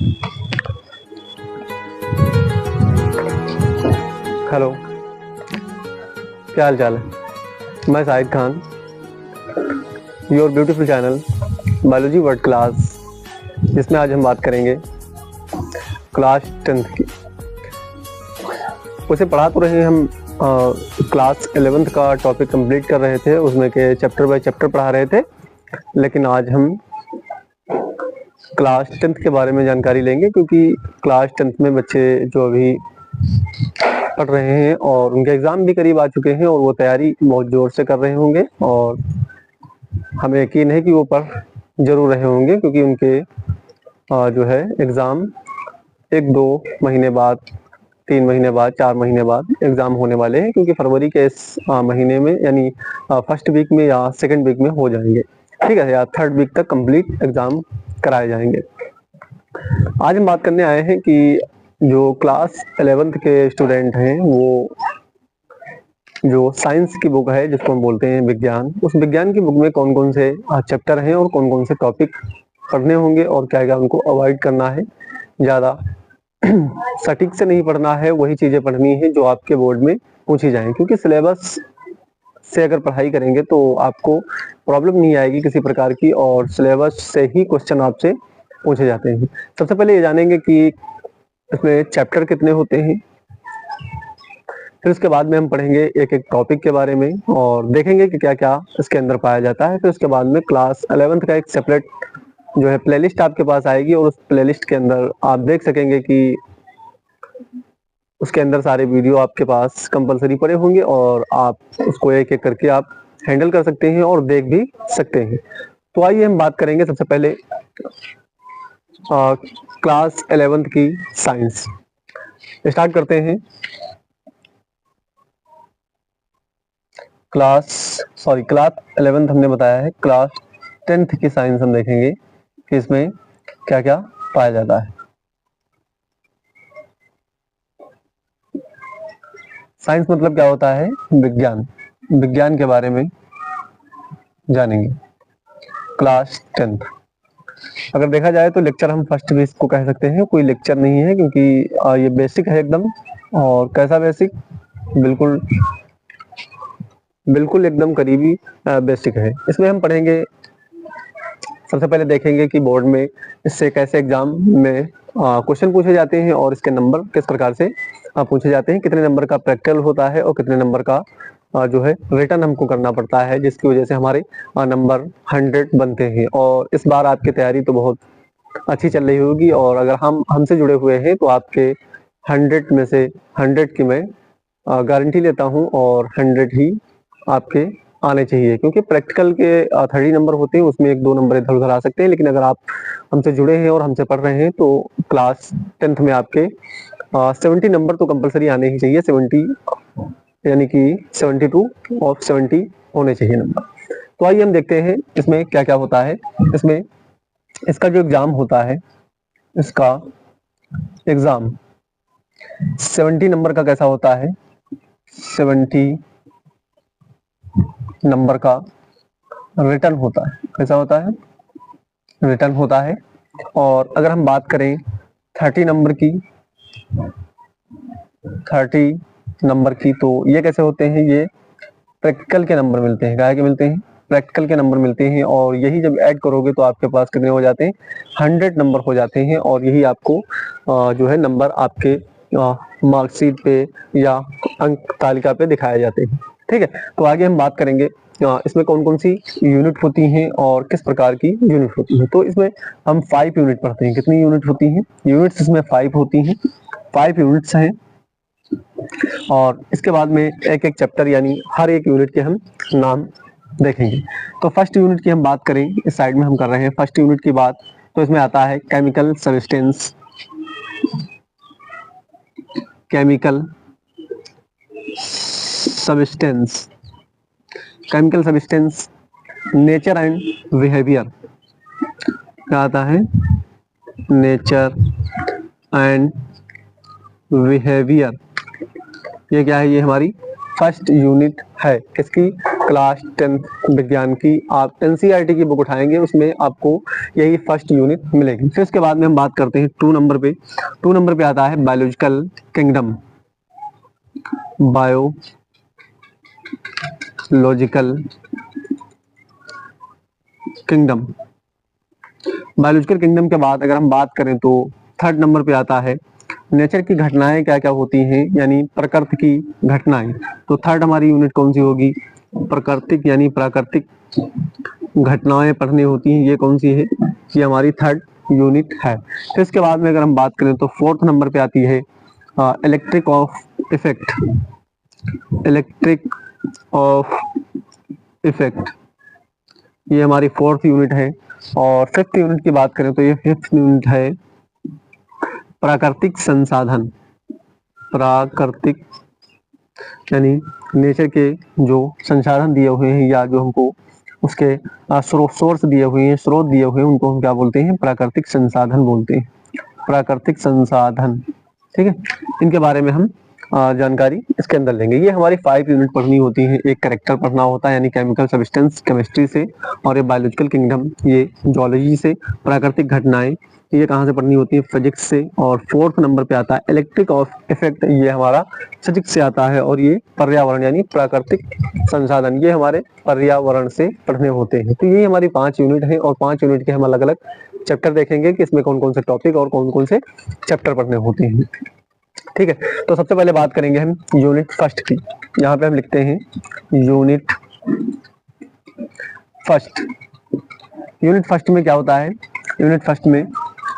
Hello, क्या हाल चाल है? मैं Shahid Khan, your beautiful channel biology word class, जिसमें आज हम बात करेंगे क्लास 10th की। उसे पढ़ा तो रहे हम क्लास 11th का टॉपिक कंप्लीट कर रहे थे, उसमें के चैप्टर बाय चैप्टर पढ़ा रहे थे, लेकिन आज हम क्लास 10th के बारे में जानकारी लेंगे, क्योंकि क्लास 10th में बच्चे जो अभी पढ़ रहे हैं और उनके एग्ज़ाम भी करीब आ चुके हैं और वो तैयारी बहुत ज़ोर से कर रहे होंगे, और हमें यकीन है कि वो पढ़ ज़रूर रहे होंगे, क्योंकि उनके जो है एग्ज़ाम 1-2 महीने बाद, 3 महीने बाद, 4 महीने बाद एग्ज़ाम होने वाले हैं, क्योंकि फरवरी के इस महीने में यानी फर्स्ट वीक में या सेकेंड वीक में हो जाएंगे, ठीक है, या थर्ड वीक तक कंप्लीट एग्ज़ाम कराए जाएंगे। आज हम बात करने आए हैं कि जो क्लास 11th के स्टूडेंट हैं, वो जो साइंस की बुक है जिसको हम बोलते हैं विज्ञान, उस विज्ञान की बुक में कौन कौन से चैप्टर हैं और कौन कौन से टॉपिक पढ़ने होंगे और क्या क्या उनको अवॉइड करना है। ज़्यादा सटीक से नहीं पढ़ना है, वही चीज़ें पढ़नी है जो आपके बोर्ड में पूछी जाएँ, क्योंकि सिलेबस से अगर पढ़ाई करेंगे तो आपको प्रॉब्लम नहीं आएगी किसी प्रकार की, और सिलेबस से ही क्वेश्चन आपसे पूछे जाते हैं। सबसे पहले ये जानेंगे कि इसमें चैप्टर कितने होते हैं, फिर उसके बाद में हम पढ़ेंगे एक एक टॉपिक के बारे में और देखेंगे कि क्या क्या इसके अंदर पाया जाता है। फिर उसके बाद में क्लास 11th का एक सेपरेट जो है प्लेलिस्ट आपके पास आएगी, और उस प्लेलिस्ट के अंदर आप देख सकेंगे कि उसके अंदर सारे वीडियो आपके पास कंपलसरी पड़े होंगे और आप उसको एक एक करके आप हैंडल कर सकते हैं और देख भी सकते हैं। तो आइए हम बात करेंगे सबसे पहले क्लास 11th की साइंस। स्टार्ट करते हैं। क्लास 11th हमने बताया है, क्लास 10th की साइंस हम देखेंगे कि इसमें क्या क्या पाया जाता है। साइंस मतलब क्या होता है? विज्ञान। विज्ञान के बारे में जानेंगे क्लास 10th। अगर देखा जाए तो लेक्चर हम फर्स्ट भी इसको कह सकते हैं, कोई लेक्चर नहीं है, क्योंकि ये बेसिक है एकदम। और कैसा बेसिक? बिल्कुल बिल्कुल एकदम करीबी बेसिक है। इसमें हम पढ़ेंगे, सबसे पहले देखेंगे कि बोर्ड में इससे कैसे एग्जाम में क्वेश्चन पूछे जाते हैं और इसके नंबर किस प्रकार से पूछे जाते हैं, कितने नंबर का प्रैक्टिकल होता है और कितने नंबर का जो है रिटर्न हमको करना पड़ता है, जिसकी वजह से हमारे नंबर 100 बनते हैं। और इस बार आपकी तैयारी तो बहुत अच्छी चल रही होगी, और अगर हमसे जुड़े हुए हैं तो आपके 100 में से 100 की मैं गारंटी लेता हूं, और 100 ही आपके आने चाहिए, क्योंकि प्रैक्टिकल के 30 नंबर होते हैं, उसमें 1-2 नंबर इधर उधर आ सकते हैं, लेकिन अगर आप हमसे जुड़े हैं और हमसे पढ़ रहे हैं तो क्लास 10th में आपके 70 नंबर तो कंपलसरी आने ही चाहिए। 70 यानी कि 72 और 70 होने चाहिए नंबर। तो आइए हम देखते हैं इसमें क्या क्या होता है। इसमें इसका जो एग्जाम होता है, इसका एग्जाम 70 नंबर का कैसा होता है? 70 नंबर का रिटर्न होता है। कैसा होता है? रिटर्न होता है। और अगर हम बात करें 30 नंबर की, 30 नंबर की, तो ये कैसे होते हैं? ये प्रैक्टिकल के नंबर मिलते हैं। क्या के मिलते हैं? प्रैक्टिकल के नंबर मिलते हैं, और यही जब ऐड करोगे तो आपके पास कितने हो जाते हैं? 100 नंबर हो जाते हैं, और यही आपको जो है नंबर आपके मार्कशीट पे या अंक तालिका पे दिखाए जाते हैं। ठीक है, तो आगे हम बात करेंगे इसमें कौन कौन सी यूनिट होती हैं और किस प्रकार की यूनिट होती है। तो इसमें हम 5 यूनिट पढ़ते हैं। कितनी यूनिट होती हैं? यूनिट्स इसमें 5 होती हैं। 5 यूनिट्स हैं, और इसके बाद में एक एक चैप्टर यानी हर एक यूनिट के हम नाम देखेंगे। तो फर्स्ट यूनिट की हम बात करें, इस साइड में हम कर रहे हैं फर्स्ट यूनिट की बात, तो इसमें आता है chemical substance. Chemical substance, chemical substance, nature and behaviour. क्या आता है? Nature and behaviour. ये क्या है? ये हमारी फर्स्ट यूनिट है। किसकी? क्लास 10th विज्ञान की आप एनसीईआरटी की बुक उठाएंगे, उसमें आपको यही फर्स्ट यूनिट मिलेगी। फिर उसके बाद में हम बात करते हैं 2 नंबर पे। 2 नंबर पे आता है biological kingdom, biological kingdom. Biological kingdom के बाद अगर हम बात करें तो 3rd नंबर पे आता है नेचर की घटनाएं क्या क्या होती हैं, यानी प्रकृति की घटनाएं। तो 3rd हमारी यूनिट कौन सी होगी, प्राकृतिक यानी प्राकृतिक घटनाएं पढ़नी होती हैं, ये कौन सी है, ये हमारी 3rd यूनिट है। फिर इसके बाद में अगर हम बात करें तो 4th नंबर पे आती है electric of effect, electric of effect, ये हमारी 4th यूनिट है। और 5th यूनिट की बात करें तो ये 5th यूनिट है प्राकृतिक संसाधन, प्राकृतिक यानी नेचर के जो संसाधन दिए हुए हैं या जो हमको उसके सोर्स दिए हुए हैं, स्रोत दिए हुए हैं, उनको हम क्या बोलते हैं, प्राकृतिक संसाधन बोलते हैं, प्राकृतिक संसाधन। ठीक है, इनके बारे में हम जानकारी इसके अंदर लेंगे। ये हमारी 5 यूनिट पढ़नी होती है। एक कैरेक्टर पढ़ना होता है यानी केमिकल सब्सटेंस केमिस्ट्री से, और ये बायोलॉजिकल किंगडम ये जूलॉजी से, प्राकृतिक घटनाएं ये कहाँ से पढ़नी होती है, फिजिक्स से। और 4th नंबर पे आता है इलेक्ट्रिक ऑफ इफेक्ट, ये हमारा फिजिक्स से आता है। और ये पर्यावरण यानी प्राकृतिक संसाधन, ये हमारे पर्यावरण से पढ़ने होते हैं। तो ये हमारी 5 यूनिट है और 5 यूनिट के हम अलग अलग चैप्टर देखेंगे कि इसमें कौन कौन से टॉपिक और कौन कौन से चैप्टर पढ़ने होते हैं। ठीक है, तो सबसे पहले बात करेंगे हम यूनिट फर्स्ट की। यहाँ पे हम लिखते हैं यूनिट फर्स्ट। यूनिट फर्स्ट में क्या होता है, यूनिट फर्स्ट में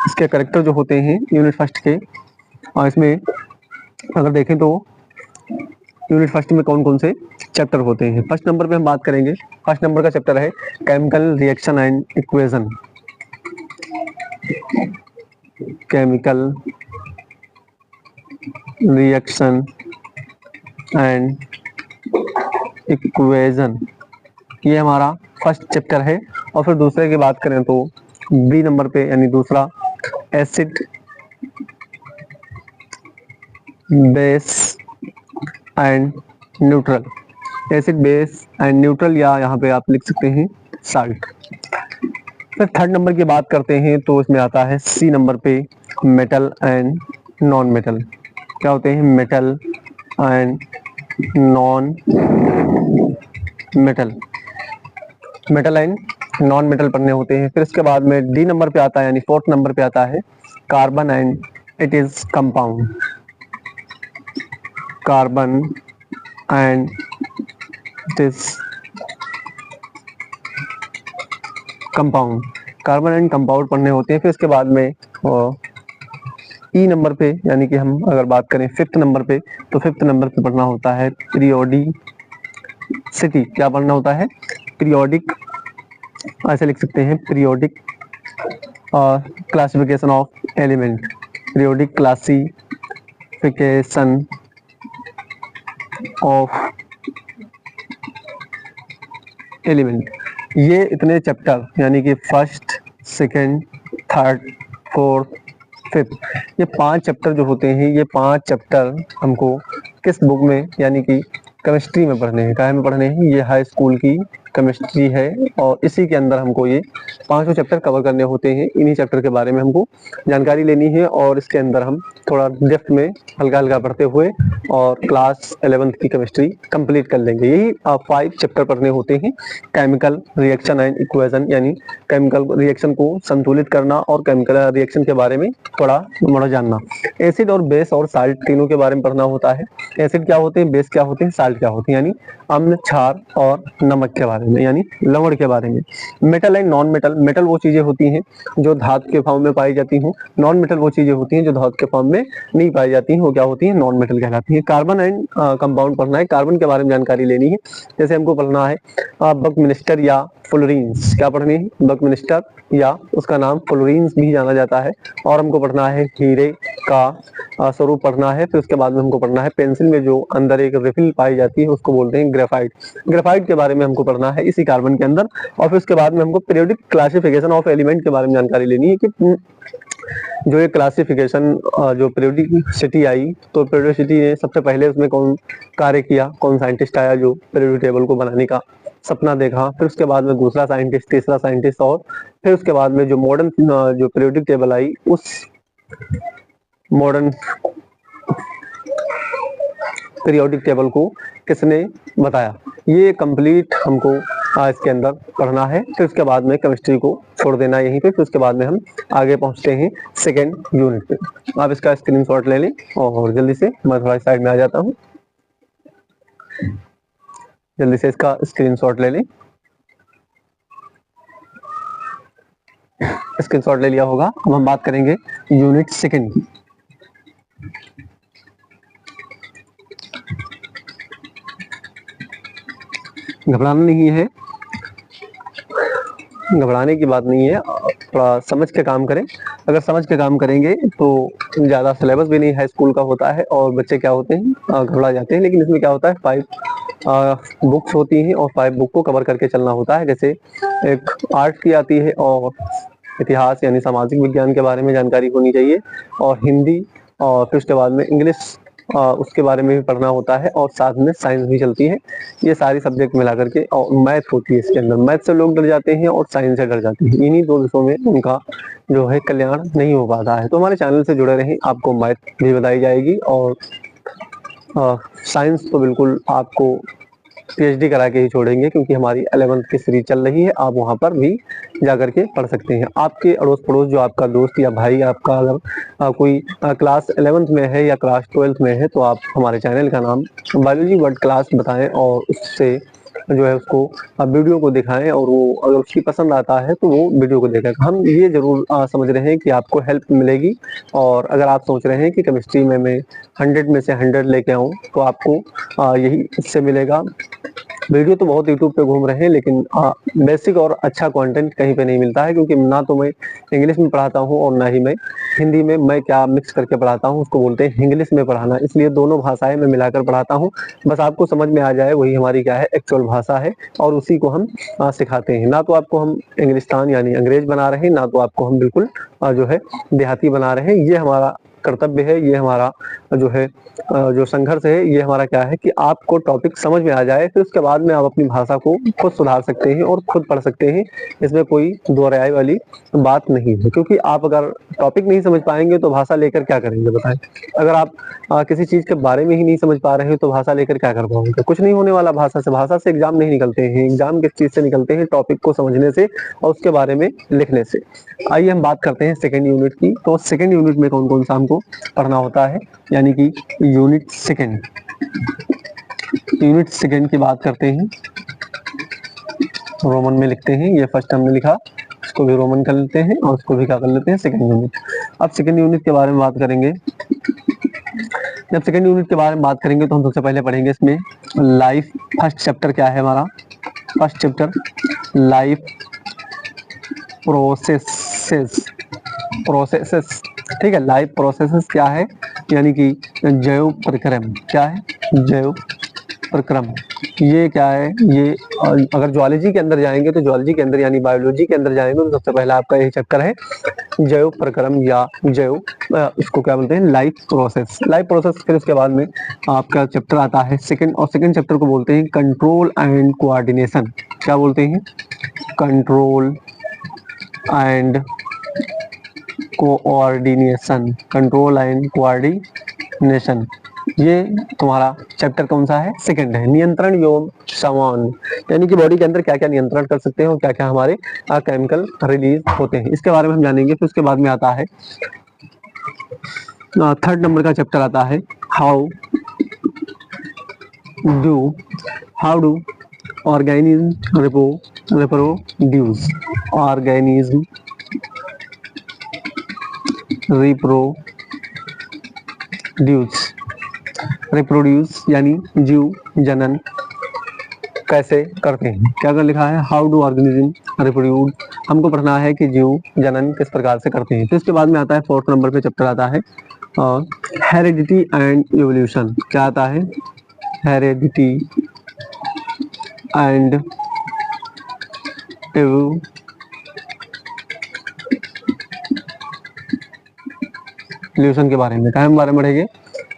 इसके कैरेक्टर जो होते हैं यूनिट फर्स्ट के, और इसमें अगर देखें तो यूनिट फर्स्ट में कौन कौन से चैप्टर होते हैं। फर्स्ट नंबर पे हम बात करेंगे, फर्स्ट नंबर का चैप्टर है chemical reaction and equation, chemical reaction and equation, ये हमारा फर्स्ट चैप्टर है। और फिर दूसरे की बात करें तो बी नंबर पे यानी दूसरा acid base and neutral, acid base and neutral, या यहाँ पे आप लिख सकते हैं साल्ट। फिर 3rd नंबर की बात करते हैं तो इसमें आता है सी नंबर पे मेटल एंड नॉन मेटल। क्या होते हैं, metal and non metal, metal and non metal पढ़ने होते हैं। फिर इसके बाद में डी नंबर पे आता है यानी 4th नंबर पे आता है carbon and it is compound, carbon and it is compound, carbon and compound पढ़ने होते हैं। फिर इसके बाद में ई नंबर पे यानी कि हम अगर बात करें 5th नंबर पे तो 5th नंबर पे पढ़ना होता है पीरियोडिसिटी। क्या पढ़ना होता है, पीरियोडिक, ऐसे लिख सकते हैं periodic classification of element, periodic classification of element. ये इतने चैप्टर यानी कि first, second, third, fourth, fifth, ये 5 चैप्टर जो होते हैं, ये 5 चैप्टर हमको किस बुक में यानी कि केमिस्ट्री में पढ़ने हैं। क्या में पढ़ने हैं, ये हाई स्कूल की केमिस्ट्री है और इसी के अंदर हमको ये 5 चैप्टर कवर करने होते हैं। इन्हीं चैप्टर के बारे में हमको जानकारी लेनी है और इसके अंदर हम थोड़ा डेप्थ में हल्का हल्का पढ़ते हुए और क्लास 11th की केमिस्ट्री कंप्लीट कर लेंगे। यही 5 चैप्टर पढ़ने होते हैं। केमिकल रिएक्शन एंड इक्वेशन यानी केमिकल रिएक्शन को संतुलित करना और केमिकल रिएक्शन के बारे में थोड़ा मोड़ा जानना। एसिड और बेस और साल्ट तीनों के बारे में पढ़ना होता है। एसिड क्या होते हैं, बेस क्या होते हैं, साल्ट क्या होते हैं, यानी अम्ल, क्षार और नमक के बारे में यानी लवण के बारे में। Metal and non metal, metal वो चीजें होती हैं जो धातु के फॉर्म में पाई जाती हैं, नॉन मेटल वो चीजें होती हैं जो धातु के फॉर्म में नहीं पाई जाती हैं, वो क्या होती हैं, नॉन मेटल कहलाती हैं। कार्बन एंड कंपाउंड पढ़ना है, कार्बन के बारे में जानकारी लेनी है। जैसे हमको पढ़ना है बकमिनिस्टर या फुलरीन्स, क्या पढ़नी है, बकमिनिस्टर या उसका नाम क्लोरीन्स भी जाना जाता है। और हमको पढ़ना है हीरे का स्वरूप पढ़ना है। फिर उसके बाद में हमको पढ़ना है पेंसिल में जो अंदर एक रिफिल पाई जाती है उसको बोलते हैं ग्रेफाइट। ग्रेफाइट के बारे में हमको पढ़ना है इसी कार्बन के अंदर। और फिर उसके बाद में हमको पीरियोडिक क्लासिफिकेशन ऑफ एलिमेंट के बारे में जानकारी लेनी है कि जो ये क्लासिफिकेशन जो पीरियोडिसिटी आई, तो पीरियोडिसिटी ने सबसे पहले उसमें कौन कार्य किया, कौन साइंटिस्ट आया जो पीरियोडिक टेबल को बनाने का सपना देखा। फिर उसके बाद में दूसरा साइंटिस्ट, तीसरा साइंटिस्ट, और फिर उसके बाद में जो मॉडर्न जो पीरियोडिक टेबल आई उस मॉडर्न पीरियोडिक टेबल को किसने बताया। ये कंप्लीट हमको इसके अंदर पढ़ना है। फिर उसके बाद में केमिस्ट्री को छोड़ देना यहीं पे। फिर उसके बाद में हम आगे पहुंचते हैं सेकेंड यूनिट पे। आप इसका स्क्रीनशॉट ले लें और जल्दी से मैं थोड़ा साइड में आ जाता हूं, जल्दी से इसका स्क्रीनशॉट ले लें। स्क्रीनशॉट ले लिया होगा। अब हम बात करेंगे यूनिट सेकेंड की। घबराना नहीं है, घबराने की बात नहीं है, थोड़ा समझ के काम करें। अगर समझ के काम करेंगे तो ज़्यादा सिलेबस भी नहीं हाई स्कूल का होता है और बच्चे क्या होते हैं घबरा जाते हैं। लेकिन इसमें क्या होता है 5 बुक्स होती हैं और 5 बुक को कवर करके चलना होता है। जैसे एक आर्ट की आती है और इतिहास यानी सामाजिक विज्ञान के बारे में जानकारी होनी चाहिए, और हिंदी, और फिर उसके बाद में इंग्लिश उसके बारे में भी पढ़ना होता है, और साथ में साइंस भी चलती है। ये सारी सब्जेक्ट मिला करके, और मैथ होती है इसके अंदर। मैथ से लोग डर जाते हैं और साइंस से डर जाते हैं। इन्हीं 2 विषयों में उनका जो है कल्याण नहीं हो पाता है। तो हमारे चैनल से जुड़े रहें, आपको मैथ भी बताई जाएगी और साइंस तो बिल्कुल आपको PhD करा के ही छोड़ेंगे, क्योंकि हमारी 11th की सीरीज चल रही है। आप वहां पर भी जाकर के पढ़ सकते हैं। आपके अड़ोस पड़ोस जो आपका दोस्त या भाई आपका अगर कोई क्लास 11th में है या क्लास 12th में है, तो आप हमारे चैनल का नाम बायोलॉजी वर्ल्ड क्लास बताएं और उससे जो है उसको वीडियो को दिखाएं, और वो अगर उसकी पसंद आता है तो वो वीडियो को देखें। हम ये जरूर समझ रहे हैं कि आपको हेल्प मिलेगी। और अगर आप सोच रहे हैं कि केमिस्ट्री में मैं 100 में से 100 लेके आऊँ, तो आपको यही इससे मिलेगा। वीडियो तो बहुत यूट्यूब पे घूम रहे हैं, लेकिन बेसिक और अच्छा कंटेंट कहीं पे नहीं मिलता है, क्योंकि ना तो मैं इंग्लिश में पढ़ाता हूँ और ना ही मैं हिंदी में। मैं क्या मिक्स करके पढ़ाता हूँ, उसको बोलते हैं इंग्लिश में पढ़ाना। इसलिए दोनों भाषाएं मैं मिलाकर पढ़ाता हूँ। बस आपको समझ में आ जाए वही हमारी क्या है एक्चुअल भाषा है, और उसी को हम सिखाते हैं। ना तो आपको हम इंग्लिस्तान यानी अंग्रेज बना रहे हैं, ना तो आपको हम बिल्कुल जो है देहाती बना रहे हैं। ये हमारा कर्तव्य है, ये हमारा जो है जो संघर्ष है, ये हमारा क्या है कि आपको टॉपिक समझ में आ जाए। फिर उसके बाद में आप अपनी भाषा को खुद सुधार सकते हैं और खुद पढ़ सकते हैं। इसमें कोई दो राय वाली बात नहीं है, क्योंकि आप अगर टॉपिक नहीं समझ पाएंगे तो भाषा लेकर क्या करेंगे बताएं। अगर आप किसी चीज के बारे में ही नहीं समझ पा रहे हैं तो भाषा लेकर क्या कर पाओगे? कुछ नहीं होने वाला भाषा से। भाषा से एग्जाम नहीं निकलते हैं। एग्जाम किस चीज से निकलते हैं? टॉपिक को समझने से और उसके बारे में लिखने से। आइए हम बात करते हैं सेकेंड यूनिट की। तो सेकेंड यूनिट में कौन कौन सा हमको पढ़ना होता है, यानी कि यूनिट सेकेंड। यूनिट सेकेंड की बात करते हैं, रोमन में लिखते हैं। ये फर्स्ट हमने लिखा, इसको भी रोमन कर लेते हैं और इसको भी क्या कर लेते हैं सेकेंड यूनिट। अब सेकेंड यूनिट के बारे में बात करेंगे। जब सेकेंड यूनिट के बारे में बात करेंगे तो हम सबसे पहले पढ़ेंगे इसमें लाइफ। फर्स्ट चैप्टर क्या है हमारा? First chapter life processes. Processes, ठीक है। लाइफ प्रोसेसेस क्या है? यानी कि जैव प्रक्रम। क्या है? जैव प्रक्रम। ये क्या है? ये अगर ज्वालॉजी के अंदर जाएंगे तो ज्वालॉजी के अंदर यानी बायोलॉजी के अंदर जाएंगे तो सबसे पहला आपका यही चैप्टर है जैव प्रक्रम, या जैव इसको क्या बोलते हैं? Life process. Life process. फिर उसके बाद में आपका चैप्टर आता है सेकंड, और सेकंड चैप्टर को बोलते हैं कंट्रोल एंड कोऑर्डिनेशन। क्या बोलते हैं? Control and coordination. Control and coordination, ये तुम्हारा चैप्टर कौन सा है? सेकंड है। नियंत्रण एवं संवाहन, यानी कि बॉडी के अंदर क्या क्या नियंत्रण कर सकते हैं और क्या क्या हमारे केमिकल रिलीज होते हैं, इसके बारे में हम जानेंगे। फिर उसके बाद में आता है थर्ड नंबर का चैप्टर आता है how do organism reproduce. Organism reproduce यानी जीव जनन कैसे करते हैं। क्या कर लिखा है? हाउ डू ऑर्गेनिज्म हमको पढ़ना है कि जीव जनन किस प्रकार से करते हैं। तो इसके बाद में आता है 4th नंबर पे चैप्टर आता है हेरिडिटी एंड इवोल्यूशन। क्या आता है? हेरिडिटी एंड इवोल्यूशन के बारे में। क्या बारे में पढ़ेंगे?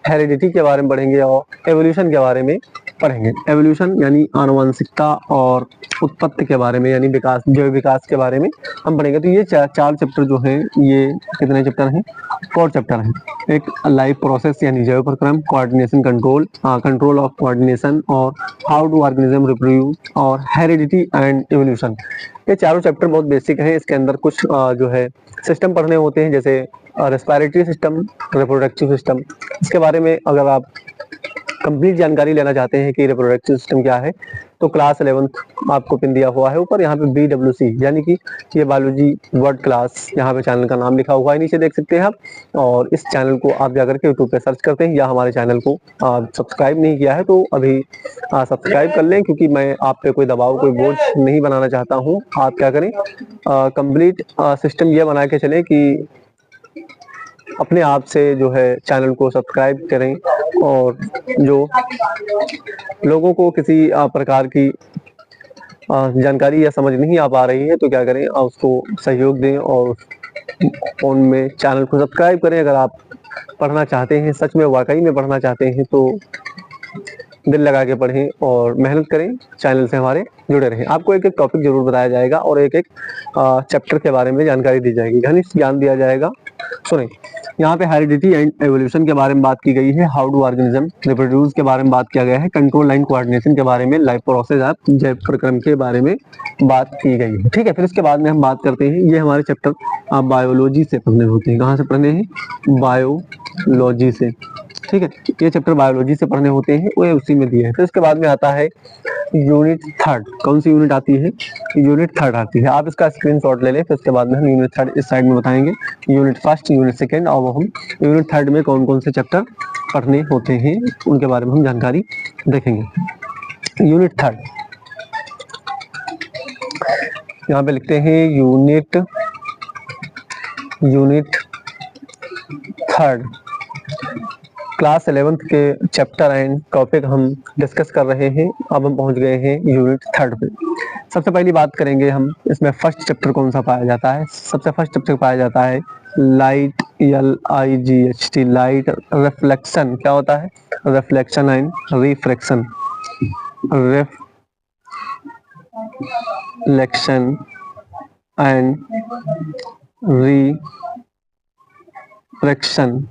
हेरिडिटी के बारे में पढ़ेंगे और एवोल्यूशन के बारे में पढ़ेंगे। एवोल्यूशन यानी आनुवंशिकता और उत्पत्ति के बारे में, यानी विकास, जैव विकास के बारे में हम पढ़ेंगे। तो ये चार चैप्टर जो हैं, ये कितने चैप्टर हैं? 4 चैप्टर हैं। एक लाइफ प्रोसेस यानी जैव प्रक्रम, coordination control, control of coordination, और हाउ डू ऑर्गेनिज्म रिप्रोड्यूस, और हेरिडिटी एंड इवोल्यूशन। ये चारों चैप्टर बहुत बेसिक हैं। इसके अंदर कुछ जो है सिस्टम पढ़ने होते हैं, जैसे रेस्पिरेटरी सिस्टम, रिप्रोडक्टिव सिस्टम। इसके बारे में अगर आप कंप्लीट जानकारी लेना चाहते हैं कि रिप्रोडक्टिव सिस्टम क्या है, तो क्लास 11th आपको पिन दिया हुआ है ऊपर, यहाँ पे BWC यानी कि ये बायोलॉजी वर्ड क्लास, यहाँ पे चैनल का नाम लिखा हुआ है, नीचे देख सकते हैं आप। और इस चैनल को आप जाकर के यूट्यूब पे सर्च करते हैं, या हमारे चैनल को सब्सक्राइब नहीं किया है तो अभी सब्सक्राइब कर लें, क्योंकि मैं आप पे कोई दबाव, कोई बोझ नहीं बनाना चाहता हूँ। आप क्या करें, कंप्लीट सिस्टम ये बना के चलें कि अपने आप से जो है चैनल को सब्सक्राइब करें, और जो लोगों को किसी प्रकार की जानकारी या समझ नहीं आ पा रही है, तो क्या करें, उसको सहयोग दें और फोन में चैनल को सब्सक्राइब करें। अगर आप पढ़ना चाहते हैं, सच में वाकई में पढ़ना चाहते हैं, तो दिल लगा के पढ़ें और मेहनत करें, चैनल से हमारे जुड़े रहें। आपको एक एक टॉपिक जरूर बताया जाएगा और एक एक चैप्टर के बारे में जानकारी दी जाएगी, घनिष्ठ ज्ञान दिया जाएगा। सुने, यहाँ पे हेरिडिटी एंड एवोल्यूशन के बारे में बात की गई है, हाउ डू ऑर्गेनिज्म रिप्रोड्यूस के बारे में बात किया गया है, कंट्रोल लाइन कोऑर्डिनेशन के बारे में, लाइफ प्रोसेस ऑफ जैव प्रक्रम के बारे में बात की गई है। ठीक है, फिर इसके बाद में हम बात करते हैं, ये हमारे चैप्टर बायोलॉजी से पढ़ने होते हैं। कहाँ से पढ़ने हैं? बायोलॉजी से। ठीक है, ये चैप्टर बायोलॉजी से पढ़ने होते हैं, वो उसी में दिए है। फिर इसके बाद में आता है यूनिट 3। कौन सी यूनिट आती है? यूनिट 3 आती है। आप इसका स्क्रीनशॉट ले लें, फिर उसके बाद में हम यूनिट 3 इस साइड में बताएंगे, यूनिट 1, यूनिट 2, और हम यूनिट 3 में कौन कौन से चैप्टर पढ़ने होते हैं उनके बारे में हम जानकारी देखेंगे। यूनिट 3 यहाँ पे लिखते हैं, यूनिट 3 क्लास 11th के चैप्टर एंड टॉपिक हम डिस्कस कर रहे हैं। अब हम पहुंच गए हैं यूनिट 3 पे। सबसे पहली बात करेंगे हम, इसमें फर्स्ट चैप्टर कौन सा पाया जाता है? सबसे फर्स्ट चैप्टर पाया जाता है लाइट, LIGHT, लाइट रिफ्लेक्शन। क्या होता है? Reflection and refraction, reflection and refraction,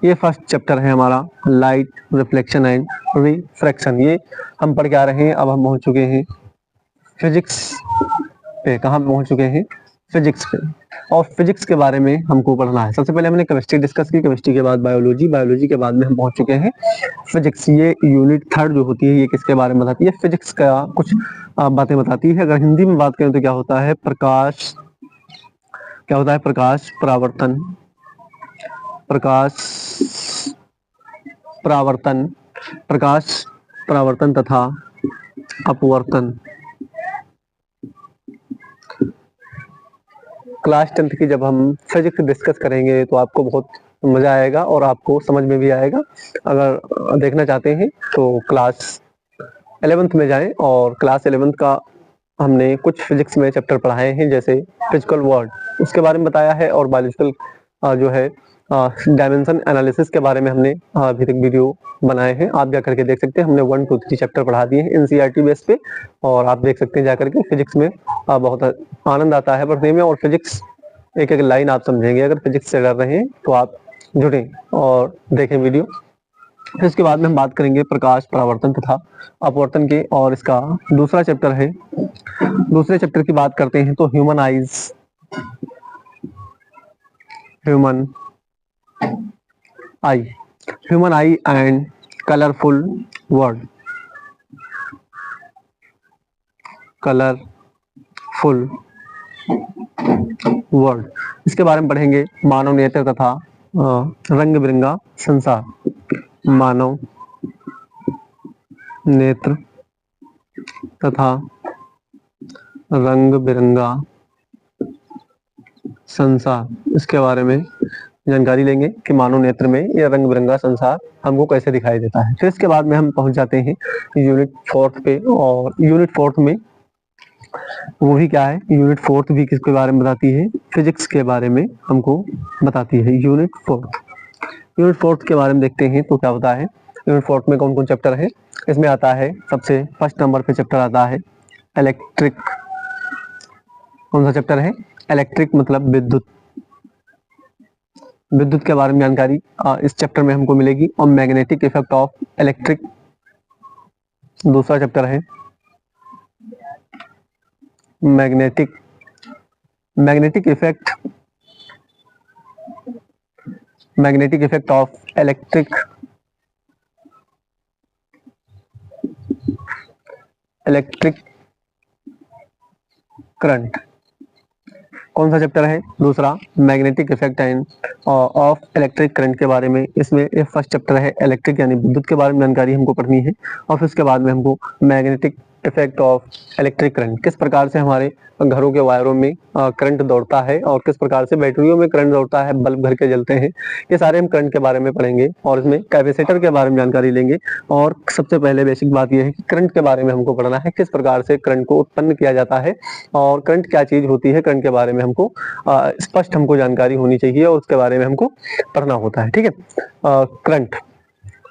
ये फर्स्ट चैप्टर है हमारा, लाइट, रिफ्लेक्शन एंड रिफ्रैक्शन। ये हम पढ़ के आ रहे हैं। अब हम पहुंच चुके हैं फिजिक्स पे। कहाँ पहुंच चुके हैं? फिजिक्स पे। और फिजिक्स के बारे में हमको पढ़ना है। सबसे पहले हमने केमिस्ट्री डिस्कस की, केमिस्ट्री के बाद बायोलॉजी, बायोलॉजी के बाद में हम पहुंच चुके हैं फिजिक्स। ये यूनिट 3 जो होती है, ये किसके बारे में बताती है? फिजिक्स का कुछ बातें बताती है। अगर हिंदी में बात करें तो क्या होता है? प्रकाश, क्या होता है? प्रकाश परावर्तन, प्रकाश परावर्तन, प्रकाश परावर्तन तथा अपवर्तन। क्लास 10th की जब हम फिजिक्स डिस्कस करेंगे तो आपको बहुत मजा आएगा और आपको समझ में भी आएगा। अगर देखना चाहते हैं तो क्लास 11th में जाएं, और क्लास 11th का हमने कुछ फिजिक्स में चैप्टर पढ़ाए हैं, जैसे फिजिकल वर्ल्ड, उसके बारे में बताया है, और बायोलॉजिकल जो है डायमेंशन एनालिसिस के बारे में हमने अभी तक वीडियो बनाए हैं। आप जा करके देख सकते हैं, हमने 1, 2, 3 चैप्टर पढ़ा दिए हैं NCERT बेस पे, और आप देख सकते हैं जा करके। फिजिक्स में बहुत आनंद आता है पढ़ने में, और फिजिक्स एक एक लाइन आप समझेंगे। अगर फिजिक्स से डर रहे हैं तो आप जुड़ें और देखें वीडियो। फिर इसके बाद में हम बात करेंगे प्रकाश परावर्तन तथा अपवर्तन के, और इसका दूसरा चैप्टर है। दूसरे चैप्टर की बात करते हैं तो human eyes, human I, human I and colourful world, colourful world. इसके बारे में पढ़ेंगे। मानव नेत्र तथा रंग बिरंगा संसार, मानव नेत्र तथा रंग बिरंगा संसार, इसके बारे में जानकारी लेंगे कि मानव नेत्र में यह रंग बिरंगा संसार हमको कैसे दिखाई देता है। फिर इसके बाद में हम पहुंच जाते हैं यूनिट 4 पे, और यूनिट 4 में वो भी क्या है, यूनिट 4 भी किसके बारे में बताती है, फिजिक्स के बारे में हमको बताती है। यूनिट 4 के बारे में देखते हैं तो क्या होता है। यूनिट 4 में कौन कौन चैप्टर है, इसमें आता है सबसे फर्स्ट नंबर पे चैप्टर आता है इलेक्ट्रिक। कौन सा चैप्टर है, इलेक्ट्रिक मतलब विद्युत। विद्युत के बारे में जानकारी इस चैप्टर में हमको मिलेगी। और मैग्नेटिक इफेक्ट ऑफ इलेक्ट्रिक दूसरा चैप्टर है। Magnetic effect of electric current कौन सा चैप्टर है, दूसरा magnetic effect end of electric current के बारे में। इसमें ये फर्स्ट चैप्टर है इलेक्ट्रिक यानी विद्युत के बारे में जानकारी हमको पढ़नी है। और फिर उसके बाद में हमको magnetic effect of electric current, किस प्रकार से हमारे घरों के वायरों में करंट दौड़ता है और किस प्रकार से बैटरियों में करंट दौड़ता है, बल्ब घर के जलते हैं, ये सारे हम करंट के बारे में पढ़ेंगे। और इसमें कैपेसिटर के बारे में जानकारी लेंगे। और सबसे पहले बेसिक बात यह है कि करंट के बारे में हमको पढ़ना है, किस प्रकार से करंट को उत्पन्न किया जाता है और करंट क्या चीज होती है, करंट के बारे में हमको स्पष्ट हमको जानकारी होनी चाहिए और उसके बारे में हमको पढ़ना होता है। ठीक है, करंट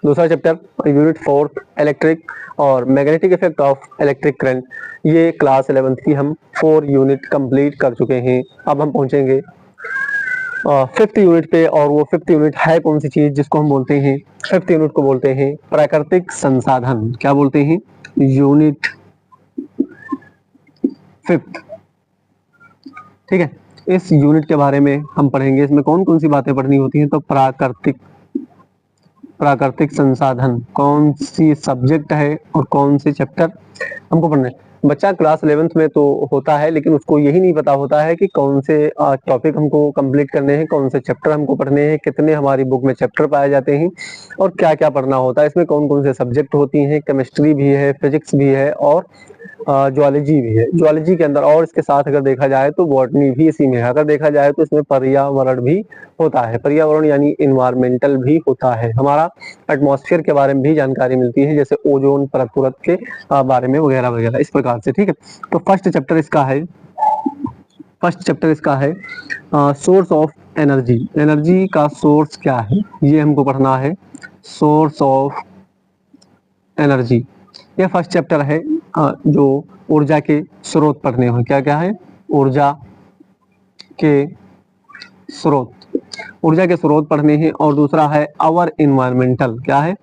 दूसरा चैप्टर यूनिट 4 इलेक्ट्रिक और magnetic effect of electric current, ये क्लास 11th की हम 4 यूनिट कंप्लीट कर चुके हैं। अब हम पहुंचेंगे 5th यूनिट पे, और वो 5th यूनिट है कौन सी चीज, जिसको हम बोलते हैं 5th यूनिट को बोलते हैं प्राकृतिक संसाधन। क्या बोलते हैं, यूनिट 5th। ठीक है, इस यूनिट के बारे में हम पढ़ेंगे। इसमें कौन कौन सी बातें पढ़नी होती हैं, तो प्राकृतिक संसाधन कौन सी सब्जेक्ट है और कौन से चैप्टर हमको पढ़ने। बच्चा क्लास 11th में तो होता है, लेकिन उसको यही नहीं पता होता है कि कौन से टॉपिक हमको कंप्लीट करने हैं, कौन से चैप्टर हमको पढ़ने हैं, कितने हमारी बुक में चैप्टर पाए जाते हैं और क्या क्या पढ़ना होता है। इसमें कौन कौन से सब्जेक्ट होती हैं, केमिस्ट्री भी है, फिजिक्स भी है और ज्वालॉजी भी है। ज्वालॉजी के अंदर और इसके साथ अगर देखा जाए तो बॉटनी भी इसी में है। अगर देखा जाए तो इसमें पर्यावरण भी होता है, पर्यावरण यानी इन्वायरमेंटल भी होता है। हमारा एटमॉस्फेयर के बारे में भी जानकारी मिलती है, जैसे ओजोन परत के बारे में वगैरह वगैरह, इस प्रकार से। ठीक है, तो फर्स्ट चैप्टर इसका है सोर्स ऑफ एनर्जी। एनर्जी का सोर्स क्या है, ये हमको पढ़ना है, सोर्स ऑफ एनर्जी। यह फर्स्ट चैप्टर है जो ऊर्जा के स्रोत पढ़ने हैं। क्या क्या है, ऊर्जा के स्रोत पढ़ने हैं। और दूसरा है आवर इन्वायरमेंटल। क्या है,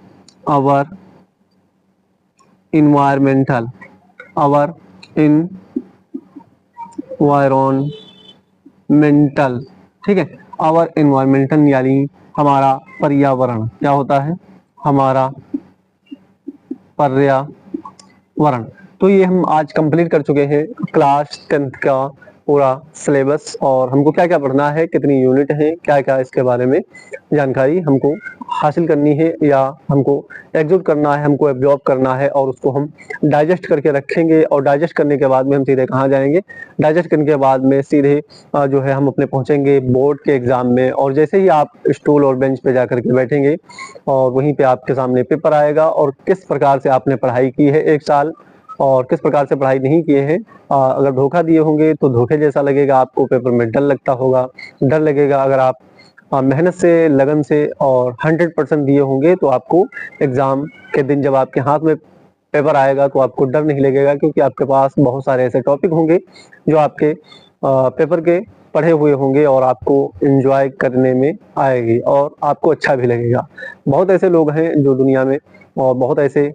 आवर इन्वायरमेंटल ठीक है, आवर इन्वायरमेंटल यानी हमारा पर्यावरण। क्या होता है, हमारा पर्यावरण। तो ये हम आज कंप्लीट कर चुके हैं क्लास 10th का पूरा सिलेबस। और हमको क्या क्या पढ़ना है, कितनी यूनिट है, क्या क्या इसके बारे में जानकारी हमको हासिल करनी है या हमको एग्जीक्यूट करना है, हमको एब्जॉर्ब करना है और उसको हम डाइजेस्ट करके रखेंगे। और डाइजेस्ट करने के बाद में हम सीधे कहाँ जाएंगे, डाइजेस्ट करने के बाद में सीधे जो है हम अपने पहुंचेंगे बोर्ड के एग्जाम में। और जैसे ही आप स्टूल और बेंच पे जाकर के बैठेंगे और वहीं पे आपके सामने पेपर आएगा और किस प्रकार से आपने पढ़ाई की है 1 साल और किस प्रकार से पढ़ाई नहीं किए हैं, अगर धोखा दिए होंगे तो धोखे जैसा लगेगा आपको, पेपर में डर लगता होगा, डर लगेगा। अगर आप मेहनत से, लगन से और 100% दिए होंगे तो आपको एग्जाम के दिन जब आपके हाथ में पेपर आएगा तो आपको डर नहीं लगेगा, क्योंकि आपके पास बहुत सारे ऐसे टॉपिक होंगे जो आपके पेपर के पढ़े हुए होंगे और आपको एंजॉय करने में आएगी और आपको अच्छा भी लगेगा। बहुत ऐसे लोग हैं जो दुनिया में और बहुत ऐसे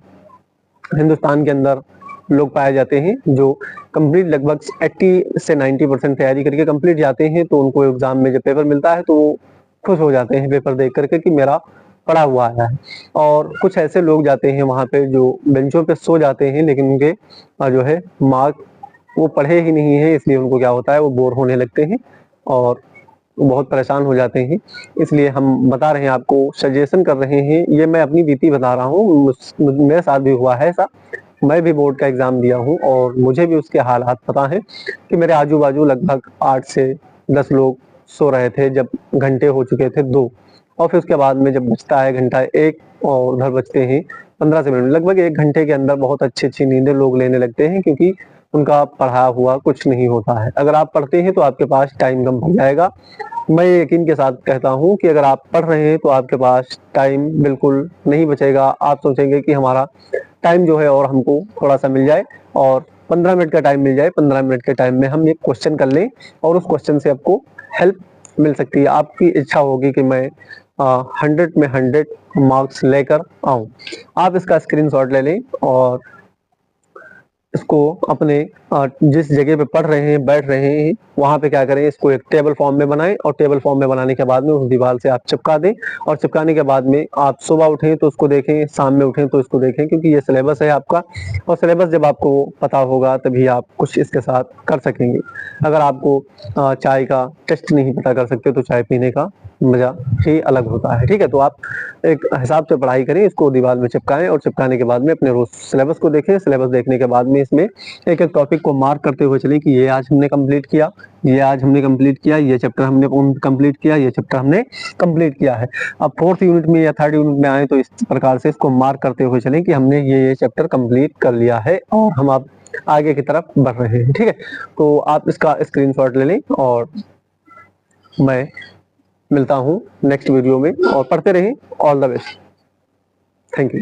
हिंदुस्तान के अंदर लोग पाए जाते हैं जो कंप्लीट लगभग 80 से 90% तैयारी करके कंप्लीट जाते हैं। तो उनको एग्जाम में जब पेपर मिलता है तो वो खुश हो जाते हैं पेपर देख करके कि मेरा पढ़ा हुआ आया है। और कुछ ऐसे लोग जाते हैं वहाँ पे जो बेंचों पे सो जाते हैं, लेकिन उनके जो है मार्क वो पढ़े ही नहीं है, इसलिए उनको क्या होता है, वो बोर होने लगते हैं और बहुत परेशान हो जाते हैं। इसलिए हम बता रहे हैं आपको, सजेशन कर रहे हैं, ये मैं अपनी बीती बता रहा हूँ, मेरे साथ भी हुआ है ऐसा। मैं भी बोर्ड का एग्जाम दिया हूँ और मुझे भी उसके हालात पता है कि मेरे आजू बाजू लगभग 8 से 10 लोग सो रहे थे जब घंटे हो चुके थे 2, और फिर उसके बाद में जब बजता है घंटा 1 और उधर बजते हैं 15 से मिनट, लगभग 1 घंटे के अंदर बहुत अच्छी नींदें लोग लेने लगते हैं, क्योंकि उनका पढ़ा हुआ कुछ नहीं होता है। अगर आप पढ़ते हैं तो आपके पास टाइम कम पड़ जाएगा। मैं यकीन के साथ कहता हूं कि अगर आप पढ़ रहे हैं तो आपके पास टाइम बिल्कुल नहीं बचेगा। आप सोचेंगे कि हमारा टाइम जो है और हमको थोड़ा सा मिल जाए, और 15 मिनट का टाइम मिल जाए, 15 मिनट के टाइम में हम एक क्वेश्चन कर लें और उस क्वेश्चन से आपको हेल्प मिल सकती है। आपकी इच्छा होगी कि मैं 100 में 100 मार्क्स लेकर आऊं। आप इसका स्क्रीनशॉट ले लें और इसको अपने जिस जगह पे पढ़ रहे हैं, बैठ रहे हैं, वहां पे क्या करें, इसको एक टेबल फॉर्म में बनाएं, और टेबल फॉर्म में बनाने के बाद में उस दीवार से आप चिपका दें। और चिपकाने के बाद में आप सुबह उठें तो उसको देखें, शाम में उठें तो इसको देखें, क्योंकि ये सिलेबस है आपका, और सिलेबस जब आपको पता होगा तभी आप कुछ इसके साथ कर सकेंगे। अगर आपको चाय का टेस्ट नहीं पता कर सकते तो चाय पीने का मजा ही अलग होता है। ठीक है, तो आप एक हिसाब से पढ़ाई करें, इसको दीवार में चिपकाएं, और चिपकाने के बाद में अपने रोज सिलेबस को देखें। सिलेबस देखने के बाद में इसमें एक एक टॉपिक को मार्क करते हुए चलें कि ये आज हमने कंप्लीट किया, ये आज हमने कंप्लीट किया, ये चैप्टर हमने कंप्लीट किया, ये चैप्टर हमने कंप्लीट किया है। अब 4th यूनिट में या 3rd यूनिट में आए तो इस प्रकार से इसको मार्क करते हुए चलें कि हमने ये चैप्टर कंप्लीट कर लिया है और हम अब आगे की तरफ बढ़ रहे हैं। ठीक है, तो आप इसका स्क्रीनशॉट ले लें, और मैं मिलता हूं नेक्स्ट वीडियो में, और पढ़ते रहें। All the best. Thank you.